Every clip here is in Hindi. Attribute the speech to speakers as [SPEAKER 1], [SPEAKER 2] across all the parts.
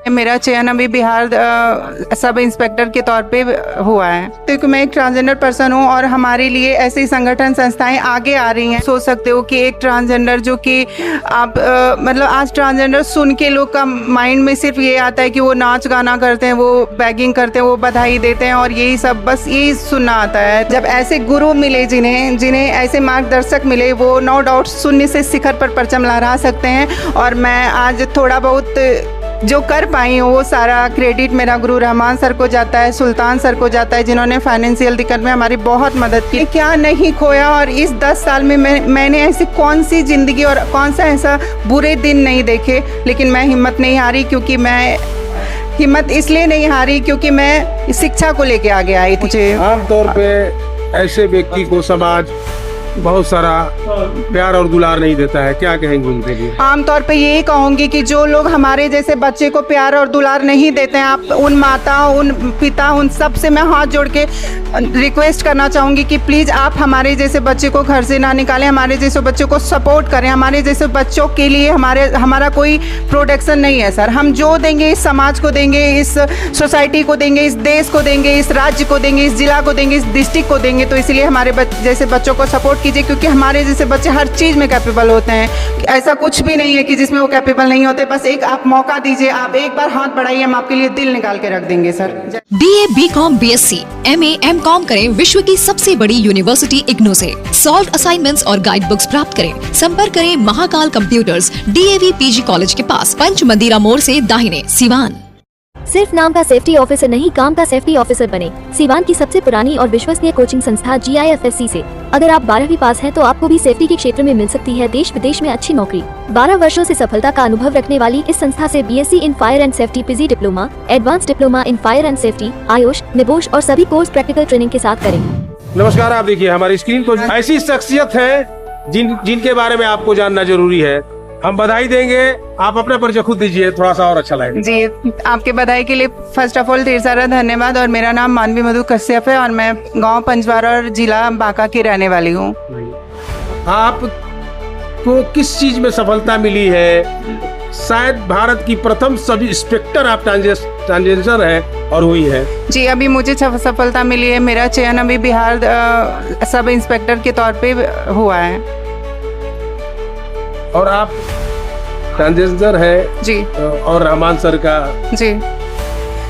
[SPEAKER 1] मेरा चयन अभी बिहार सब इंस्पेक्टर के तौर पे हुआ है, क्योंकि मैं एक ट्रांसजेंडर पर्सन हूँ और हमारे लिए ऐसे संगठन संस्थाएं आगे आ रही हैं। सोच सकते हो कि एक ट्रांसजेंडर जो कि आप मतलब आज ट्रांसजेंडर सुन के लोग का माइंड में सिर्फ ये आता है कि वो नाच गाना करते हैं, वो बैगिंग करते हैं, वो बधाई देते हैं और यही सब बस यही सुनना आता है। जब ऐसे गुरु मिले जिन्हें ऐसे मार्गदर्शक मिले, वो नो डाउट शून्य से शिखर पर परचम लहरा सकते हैं। और मैं आज थोड़ा बहुत जो कर पाई हूँ वो सारा क्रेडिट मेरा गुरु रहमान सर को जाता है, सुल्तान सर को जाता है, जिन्होंने फाइनेंशियल दिक्कत में हमारी बहुत मदद की। क्या नहीं खोया और इस 10 साल में मैंने ऐसी कौन सी ज़िंदगी और कौन सा ऐसा बुरे दिन नहीं देखे, लेकिन मैं हिम्मत नहीं हारी। क्योंकि मैं हिम्मत इसलिए नहीं हारी क्योंकि मैं शिक्षा को लेके आगे आई थी।
[SPEAKER 2] आमतौर पे ऐसे व्यक्ति को समाज बहुत सारा प्यार और दुलार नहीं देता है, क्या कहेंगे उनके लिए?
[SPEAKER 1] आमतौर पे यही कहूँगी कि जो लोग हमारे जैसे बच्चे को प्यार और दुलार नहीं देते हैं, आप उन माता, उन पिता, उन सब से मैं हाथ जोड़ के रिक्वेस्ट करना चाहूँगी कि प्लीज़ आप हमारे जैसे बच्चे को घर से ना निकालें, हमारे जैसे बच्चों को सपोर्ट करें। हमारे जैसे बच्चों के लिए हमारा कोई प्रोटेक्शन नहीं है सर। हम जो देंगे इस समाज को देंगे, इस सोसाइटी को देंगे, इस देश को देंगे, इस राज्य को देंगे, इस जिला को देंगे, इस डिस्ट्रिक्ट को देंगे। तो इसलिए हमारे जैसे बच्चों को सपोर्ट कीजिए, क्योंकि हमारे जैसे बच्चे हर चीज़ में कैपेबल होते हैं। ऐसा कुछ भी नहीं है कि जिसमें वो कैपेबल नहीं होते। बस एक आप मौका दीजिए, आप एक बार हाथ बढ़ाइए, हम आपके लिए दिल निकाल के रख देंगे sir.
[SPEAKER 3] BA, BCom, BSc, MA, MCom करें विश्व की सबसे बड़ी यूनिवर्सिटी इग्नू से। सॉल्व असाइनमेंट्स और गाइड बुक्स प्राप्त करें। संपर्क करें Mahakal computers, DAV PG college के पास, पंच मंदिरा मोड़ से दाहिने, सिवान।
[SPEAKER 4] सिर्फ नाम का सेफ्टी ऑफिसर नहीं, काम का सेफ्टी ऑफिसर बने। सिवान की सबसे पुरानी और विश्वसनीय कोचिंग संस्था GIFSC से अगर आप 12वीं पास हैं तो आपको भी सेफ्टी के क्षेत्र में मिल सकती है देश विदेश में अच्छी नौकरी। 12 वर्षों से सफलता का अनुभव रखने वाली इस संस्था से BSc in fire and safety, PG diploma, advance diploma in fire and safety, Ayush, NEBOSH और सभी कोर्स प्रैक्टिकल ट्रेनिंग के साथ करें।
[SPEAKER 2] नमस्कार, आप देखिए हमारी स्क्रीन पर ऐसी शख्सियत है जिनके बारे में आपको जानना जरूरी है। हम बधाई देंगे, आप अपना परिचय खुद दीजिए, थोड़ा सा और अच्छा लगेगा। जी,
[SPEAKER 1] आपके बधाई के लिए फर्स्ट ऑफ ऑल ढेर सारा धन्यवाद। और मेरा नाम मानवी मधु कश्यप है और मैं गांव पंचवारा और जिला बांका की रहने वाली हूँ।
[SPEAKER 2] आपको किस चीज में सफलता मिली है? शायद भारत की प्रथम सब इंस्पेक्टर आप ट्रांसजेंडर है और हुई है।
[SPEAKER 1] जी, अभी मुझे सफलता मिली है। मेरा चयन अभी बिहार सब इंस्पेक्टर के तौर पे हुआ है।
[SPEAKER 2] और आप ट्रांसजेंडर है
[SPEAKER 1] जी,
[SPEAKER 2] और रहमान सर का
[SPEAKER 1] जी,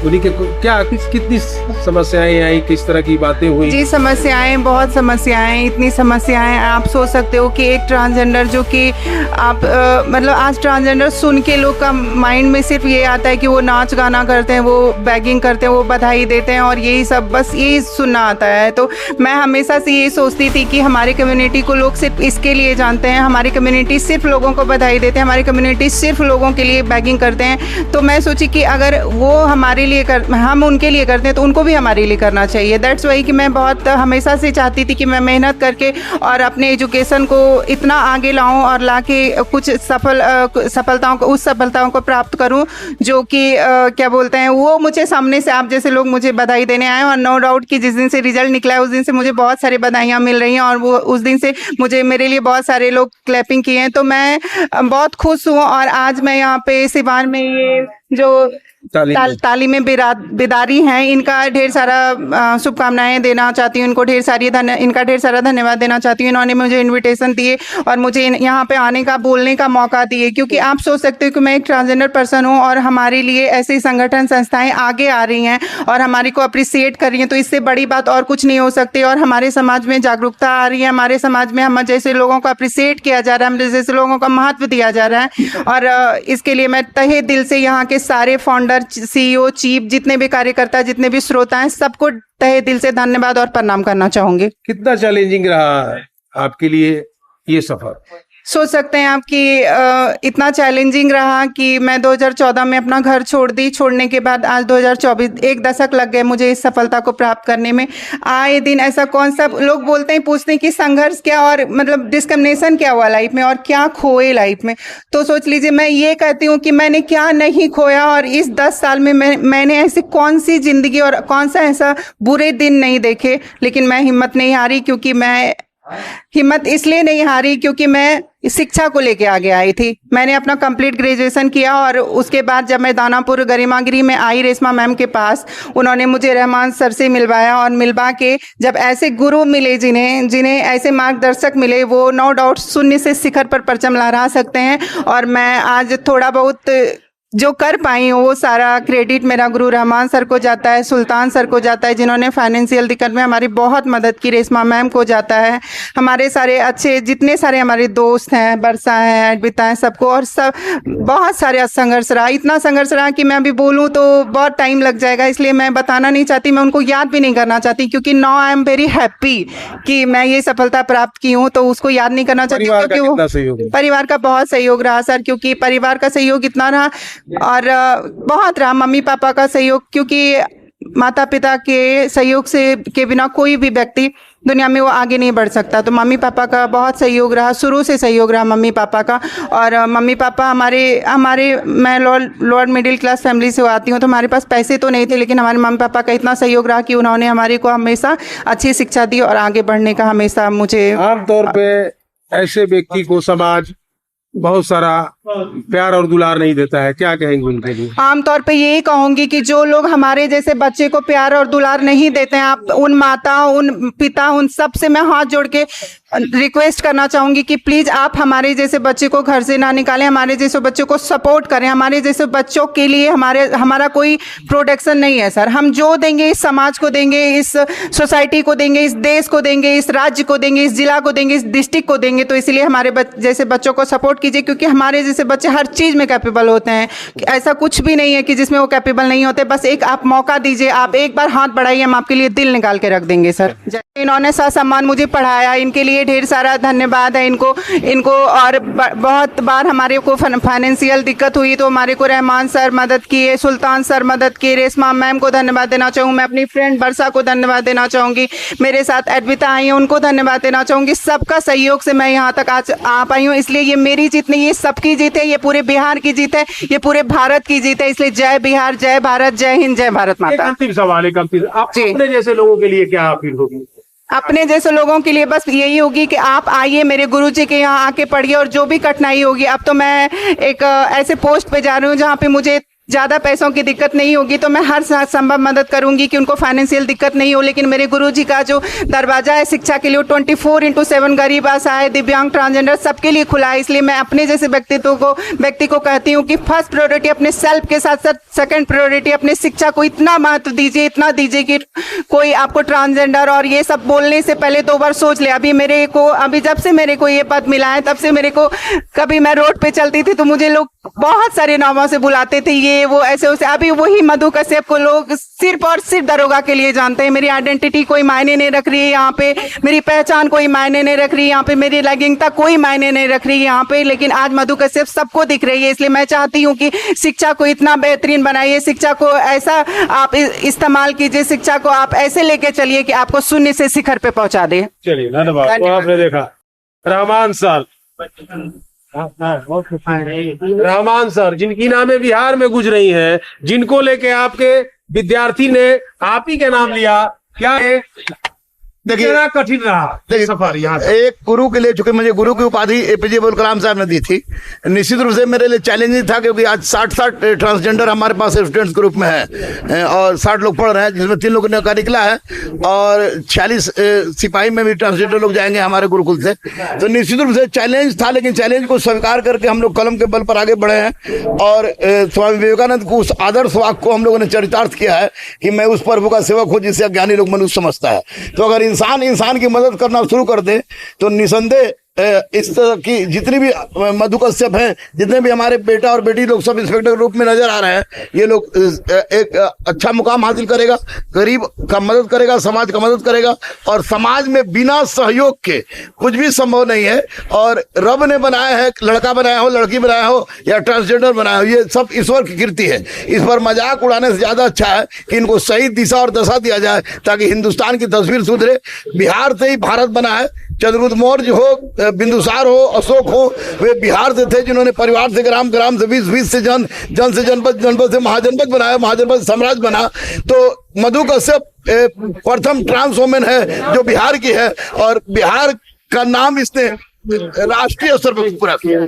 [SPEAKER 2] उन्हीं के क्या कितनी समस्याएं आई, किस तरह की बातें हुई?
[SPEAKER 1] जी, समस्याएं, बहुत समस्याएं, इतनी समस्याएं आप सोच सकते हो कि एक ट्रांसजेंडर जो कि आप मतलब आज ट्रांसजेंडर सुन के लोग का माइंड में सिर्फ ये आता है कि वो नाच गाना करते हैं, वो बैगिंग करते हैं, वो बधाई देते हैं और यही सब बस यही सुनना आता है। तो मैं हमेशा से ये सोचती थी कि हमारी कम्युनिटी को लोग सिर्फ इसके लिए जानते हैं, हमारी कम्युनिटी सिर्फ लोगों को बधाई देते हैं, हमारी कम्युनिटी सिर्फ लोगों के लिए बैगिंग करते हैं। तो मैं सोची कि अगर वो हमारे हम उनके लिए करते हैं तो उनको भी हमारे लिए करना चाहिए। दैट्स वाई कि मैं बहुत हमेशा से चाहती थी कि मैं मेहनत करके और अपने एजुकेशन को इतना आगे लाऊं और लाके कुछ सफलताओं को प्राप्त करूं जो कि क्या बोलते हैं, वो मुझे सामने से आप जैसे लोग मुझे बधाई देने आए। और नो डाउट कि जिस दिन से रिजल्ट निकला है उस दिन से मुझे बहुत सारी बधाइयाँ मिल रही हैं और वो उस दिन से मेरे लिए बहुत सारे लोग क्लैपिंग किए हैं। तो मैं बहुत खुश हूँ। और आज मैं यहाँ पे सिवान में ये जो तालीमें बेदारी हैं, इनका ढेर सारा शुभकामनाएं देना चाहती हूँ, इनका ढेर सारा धन्यवाद देना चाहती हूँ। इन्होंने मुझे इनविटेशन दिए और मुझे यहाँ पे आने का, बोलने का मौका दिए। क्योंकि आप सोच सकते हो कि मैं एक ट्रांसजेंडर पर्सन हूँ और हमारे लिए ऐसे संगठन संस्थाएं आगे आ रही हैं और हमारी को अप्रिसिएट कर रही हैं। तो इससे बड़ी बात और कुछ नहीं हो सकती। और हमारे समाज में जागरूकता आ रही है, हमारे समाज में हम जैसे लोगों को अप्रिसिएट किया जा रहा है, हम जैसे लोगों का महत्व दिया जा रहा है। और इसके लिए मैं तहे दिल से यहाँ के सारे फाउंडर, CEO, चीफ, जितने भी कार्यकर्ता, जितने भी श्रोता हैं, सबको तहे दिल से धन्यवाद और प्रणाम करना चाहूंगी।
[SPEAKER 2] कितना चैलेंजिंग रहा आपके लिए ये सफर?
[SPEAKER 1] सोच सकते हैं आप कि इतना चैलेंजिंग रहा कि मैं 2014 में अपना घर छोड़ दी। छोड़ने के बाद आज 2024, 1 दशक लग गए मुझे इस सफलता को प्राप्त करने में। आए दिन ऐसा कौन सा लोग बोलते हैं, पूछते हैं कि संघर्ष क्या और मतलब डिस्क्रिमिनेशन क्या हुआ लाइफ में और क्या खोए लाइफ में। तो सोच लीजिए, मैं ये कहती हूँ कि मैंने क्या नहीं खोया और इस 10 साल में मैंने ऐसी कौन सी जिंदगी और कौन सा ऐसा बुरे दिन नहीं देखे, लेकिन मैं हिम्मत नहीं हारी। क्योंकि मैं हिम्मत इसलिए नहीं हारी क्योंकि मैं शिक्षा को लेके आगे आई थी। मैंने अपना कंप्लीट ग्रेजुएशन किया और उसके बाद जब मैं दानापुर गरिमागिरी में आई रेशमा मैम के पास, उन्होंने मुझे रहमान सर से मिलवाया और मिलवा के जब ऐसे गुरु मिले जिन्हें ऐसे मार्गदर्शक मिले, वो नो डाउट शून्य से शिखर पर परचम लहरा सकते हैं। और मैं आज थोड़ा बहुत जो कर पाई हूँ वो सारा क्रेडिट मेरा गुरु रहमान सर को जाता है, सुल्तान सर को जाता है जिन्होंने फाइनेंशियल दिक्कत में हमारी बहुत मदद की, रेशमा मैम को जाता है, हमारे सारे अच्छे जितने सारे हमारे दोस्त हैं, बरसा हैं, अद्विता हैं, सबको, और सब बहुत सारे संघर्ष रहा, इतना संघर्ष रहा कि मैं अभी बोलूँ तो बहुत टाइम लग जाएगा, इसलिए मैं बताना नहीं चाहती, मैं उनको याद भी नहीं करना चाहती क्योंकि now I am very happy कि मैं ये सफलता प्राप्त की हूँ, तो उसको याद नहीं करना चाहती क्योंकि वो परिवार का बहुत सहयोग रहा सर, क्योंकि परिवार का सहयोग इतना रहा और बहुत रहा, मम्मी पापा का सहयोग, क्योंकि माता पिता के सहयोग से के बिना कोई भी व्यक्ति दुनिया में वो आगे नहीं बढ़ सकता। तो मम्मी पापा का बहुत सहयोग रहा, शुरू से सहयोग रहा मम्मी पापा का। और मम्मी पापा हमारे मैं लोअर मिडिल क्लास फैमिली से आती हूँ, तो हमारे पास पैसे तो नहीं थे, लेकिन हमारे मम्मी पापा का इतना सहयोग रहा कि उन्होंने हमारे को हमेशा अच्छी शिक्षा दी और आगे बढ़ने का हमेशा मुझे।
[SPEAKER 2] आमतौर पे ऐसे व्यक्ति को समाज बहुत सारा प्यार और दुलार नहीं देता है, क्या कहेंगे उनके लिए?
[SPEAKER 1] आमतौर पे यही कहूंगी कि जो लोग हमारे जैसे बच्चे को प्यार और दुलार नहीं देते हैं, आप उन माता, उन पिता, उन सब से मैं हाथ जोड़ के रिक्वेस्ट करना चाहूंगी कि प्लीज आप हमारे जैसे बच्चे को घर से ना निकालें, हमारे जैसे बच्चों को सपोर्ट करें। हमारे जैसे बच्चों के लिए हमारा कोई प्रोडक्शन नहीं है सर, हम जो देंगे इस समाज को देंगे, इस सोसाइटी को देंगे, इस देश को देंगे, इस राज्य को देंगे, इस जिला को देंगे, इस डिस्ट्रिक्ट को देंगे। तो इसलिए हमारे जैसे बच्चों को सपोर्ट कीजिए, क्योंकि हमारे जैसे बच्चे हर चीज में कैपेबल होते हैं, ऐसा कुछ भी नहीं है कि जिसमें वो कैपेबल नहीं होते। बस एक आप मौका दीजिए, आप एक बार हाथ बढ़ाइए, हम आपके लिए दिल निकाल के रख देंगे सर। इन्होंने ससम्मान मुझे पढ़ाया, इनके लिए ढेर सारा धन्यवाद है इनको। और बहुत बार हमारे को फाइनेंशियल दिक्कत हुई तो हमारे को रहमान सर मदद किए, सुल्तान सर मदद किए, रेशमा मैम को धन्यवाद देना चाहूँ, मैं अपनी फ्रेंड बरसा को धन्यवाद देना चाहूँगी, मेरे साथ अद्विता आई है उनको धन्यवाद देना चाहूँगी। सबका सहयोग से मैं यहाँ तक आज आ पाई हूँ, इसलिए ये मेरी जीत नहीं, ये सबकी जीत है, ये पूरे बिहार की जीत है, ये पूरे भारत की जीत है। इसलिए जय बिहार, जय भारत, जय हिंद, जय भारत माता।
[SPEAKER 2] अंतिम सवाल है, आप अपने जैसे लोगों के लिए क्या अपील होगी?
[SPEAKER 1] अपने जैसे लोगों के लिए बस यही होगी कि आप आइए मेरे गुरुजी के यहाँ आके पढ़िए, और जो भी कठिनाई होगी, अब तो मैं एक ऐसे पोस्ट पे जा रही हूँ जहाँ पे मुझे ज़्यादा पैसों की दिक्कत नहीं होगी, तो मैं हर संभव मदद करूंगी कि उनको फाइनेंशियल दिक्कत नहीं हो। लेकिन मेरे गुरुजी का जो दरवाजा है शिक्षा के लिए 24/7 गरीब, असहाय, दिव्यांग, ट्रांसजेंडर सबके लिए खुला है। इसलिए मैं अपने जैसे व्यक्ति को कहती हूँ कि फर्स्ट प्रायोरिटी अपने सेल्फ के साथ साथ सेकंड प्रायोरिटी अपने शिक्षा को इतना महत्व दीजिए, इतना दीजिए कि कोई आपको ट्रांसजेंडर और ये सब बोलने से पहले 2 बार सोच ले। अभी जब से मेरे को ये पद मिला है, तब से मेरे को कभी मैं रोड पे चलती थी तो मुझे लोग बहुत सारे नामों से बुलाते थे, ये वो ऐसे वैसे। अभी वही मधु कश्यप को लोग सिर्फ और सिर्फ दरोगा के लिए जानते हैं। मेरी आइडेंटिटी कोई मायने नहीं रख रही है यहाँ पे, मेरी पहचान कोई मायने नहीं रख रही है यहाँ पे, मेरी लैंगिकता कोई मायने नहीं रख रही है यहाँ पे, लेकिन आज मधु कश्यप सबको दिख रही है। इसलिए मैं चाहती हूँ कि शिक्षा को इतना बेहतरीन बनाइए, शिक्षा को ऐसा आप इस्तेमाल कीजिए, शिक्षा को आप ऐसे लेके चलिए कि आपको शून्य से शिखर पे पहुंचा दे।
[SPEAKER 2] चलिए, धन्यवाद। तो आपने देखा रहमान सर जिनकी नामें बिहार में गुज रही हैं, जिनको लेके आपके विद्यार्थी ने आप ही के नाम लिया, क्या है देखिए कठिन रहा सफर यहाँ
[SPEAKER 5] एक गुरु के लिए, चूंकि मुझे गुरु की उपाधि एपीजे अब्दुल कलाम साहब ने दी थी, निश्चित रूप से मेरे लिए चैलेंजिंग था, क्योंकि आज 60 ट्रांसजेंडर हमारे पास स्टूडेंट्स ग्रुप में है और 60 लोग पढ़ रहे हैं, जिसमें 3 लोगों ने निकला है और 46 सिपाही में भी ट्रांसजेंडर लोग जाएंगे हमारे गुरुकुल से। तो निश्चित रूप से चैलेंज था, लेकिन चैलेंज को स्वीकार करके हम लोग कलम के बल पर आगे बढ़े हैं और स्वामी विवेकानंद को उस आदर्श वाक्य को हम लोगों ने चरितार्थ किया है कि मैं उस प्रभु का सेवक हूँ जिसे अज्ञानी लोग मनुष्य समझता है। तो अगर इंसान की मदद करना शुरू कर दे तो निसंदेह इस तरह की जितनी भी मधु कश्यप हैं, जितने भी हमारे बेटा और बेटी लोग सब इंस्पेक्टर के रूप में नजर आ रहे हैं, ये लोग एक अच्छा मुकाम हासिल करेगा, गरीब का मदद करेगा, समाज का मदद करेगा। और समाज में बिना सहयोग के कुछ भी संभव नहीं है। और रब ने बनाया है, लड़का बनाया हो, लड़की बनाया हो या ट्रांसजेंडर बनाया हो, ये सब ईश्वर की कृति है। इस पर मजाक उड़ाने से ज्यादा अच्छा है कि इनको सही दिशा और दशा दिया जाए, ताकि हिंदुस्तान की तस्वीर सुधरे। बिहार से ही भारत बना है। चंद्रगुप्त मौर्य हो, बिंदुसार हो, अशोक हो, वे बिहार से थे, जिन्होंने परिवार से ग्राम, ग्राम से 20 से जन से जनपद, जनपद से महाजनपद बनाया, महाजनपद साम्राज्य बना। तो मधु कश्यप प्रथम ट्रांस वुमेन है जो बिहार की है, और बिहार का नाम इसने राष्ट्रीय स्तर पर पूरा किया।